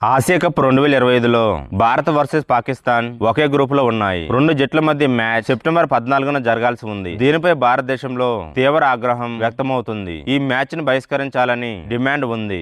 Asia cup 2025లో Bharat versus Pakistan ఒకే group లో ఉన్నాయి. రెండు జట్ల మధ్య మ్యాచ్ సెప్టెంబర్ 14న జరగాల్సి ఉంది. దీనిపై భారతదేశంలో తీవ్ర ఆగ్రహం వ్యక్తమవుతుంది. ఈ మ్యాచ్ ను బహిష్కరించాలని డిమాండ్ ఉంది.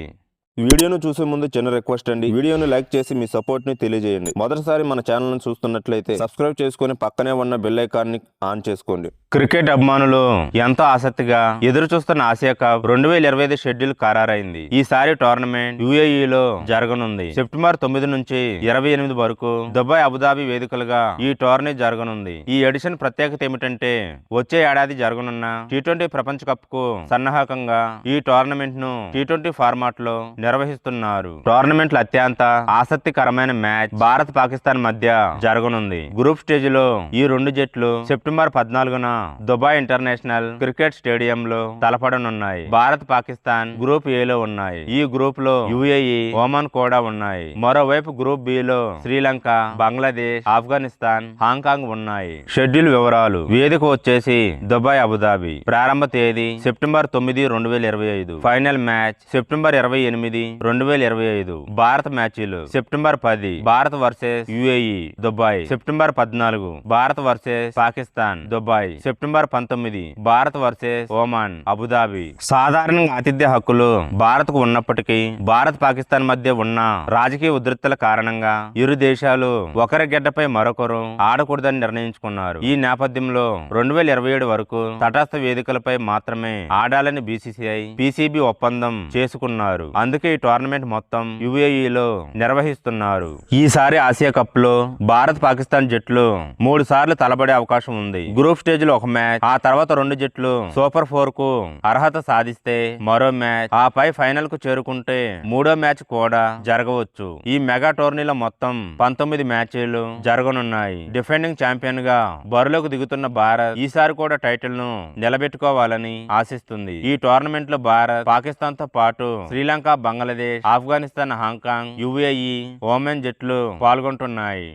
వీడియోను చూసే ముందు చిన్న రిక్వెస్ట్ అండి. వీడియోను లైక్ చేసి మీ సపోర్ట్ ని తెలియజేయండి. మొదటిసారి మన ఛానల్ ను చూస్తున్నట్లయితే సబ్స్క్రైబ్ చేసుకుని పక్కనే ఉన్న బెల్ ఐకాన్ ని ఆన్ చేసుకోండి. క్రికెట్ అభిమానులు ఎంతో ఆసక్తిగా ఎదురు చూస్తున్న ఆసియా కప్ 2025 షెడ్యూల్ ఖరారైంది. ఈసారి టోర్నమెంట్ యుఏఈలో జరగనుంది. సెప్టెంబర్ 9 నుంచి 28 వరకు దుబాయ్, అబుదాబి వేదికలుగా ఈ టోర్నీ జరగనుంది. ఈ ఎడిషన్ ప్రత్యేకత ఏమిటంటే వచ్చే ఏడాది జరగనున్న టీ20 ప్రపంచ కప్ కు సన్నాహకంగా ఈ టోర్నమెంట్ ను టీ20 ఫార్మాట్ లో నిర్వహిస్తున్నారు. టోర్నమెంట్ లో అత్యంత ఆసక్తికరమైన మ్యాచ్ భారత్ పాకిస్తాన్ మధ్య జరగనుంది. గ్రూప్ స్టేజ్ లో ఈ రెండు జట్లు సెప్టెంబర్ 14న దుబాయ్ ఇంటర్నేషనల్ క్రికెట్ స్టేడియంలో తలపడనున్నాయి. భారత్ పాకిస్తాన్ గ్రూప్ ఏ లో ఉన్నాయి. ఈ గ్రూప్ లో యుఏఈ, ఒమన్ కూడా ఉన్నాయి. మరోవైపు గ్రూప్ బి లో శ్రీలంక, బంగ్లాదేశ్, ఆఫ్ఘనిస్తాన్, హాంకాంగ్ ఉన్నాయి. షెడ్యూల్ వివరాలు: వేదిక వచ్చేసి దుబాయ్, అబుదాబి. ప్రారంభ తేదీ సెప్టెంబర్ 9, 2025. Final match September 28, 2025. భారత మ్యాచ్లు September 10 Bharat versus UAE, Dubai. September 14 Bharat versus Pakistan, Dubai. September 19 Bharat versus Oman, Abu Dhabi. సాధారణంగా ఆతిథ్య హక్కులు భారత్ కు ఉన్నప్పటికీ భారత్ పాకిస్తాన్ మధ్య ఉన్న రాజకీయ ఉద్రిక్తల కారణంగా ఇరు దేశాలు ఒకరి గడ్డపై మరొకరు ఆడకూడదని నిర్ణయించుకున్నారు. ఈ నేపథ్యంలో 2027 వరకు తటస్థ వేదికలపై మాత్రమే ఆడాలని బీసీసీఐ, పీసీబీ ఒప్పందం చేసుకున్నారు. అందుకే ఈ టోర్నమెంట్ మొత్తం యుఏఈలో నిర్వహిస్తున్నారు. ఈసారి ఆసియా కప్ లో భారత్ పాకిస్తాన్ జట్లు 3 సార్లు తలబడే అవకాశం ఉంది. గ్రూప్ స్టేజ్ లో ఒక మ్యాచ్, ఆ తర్వాత రెండు జట్లు సూపర్ 4 కు అర్హత సాధిస్తే మరో మ్యాచ్, ఆపై ఫైనల్ కు చేరుకుంటే మూడో మ్యాచ్ కూడా జరగవచ్చు. ఈ మెగా టోర్నీలో మొత్తం 19 మ్యాచ్లు జరగనున్నాయి. డిఫెండింగ్ ఛాంపియన్ గా బరిలోకి దిగుతున్న భారత్ ఈసారి కూడా టైటిల్ ను నిలబెట్టుకోవాలని ఆశిస్తుంది. ఈ టోర్నమెంట్ లో భారత్, పాకిస్తాన్ తో పాటు Sri Lanka, Bangladesh, Afghanistan, Hong Kong, UAE, Oman జట్లు పాల్గొంటున్నాయి.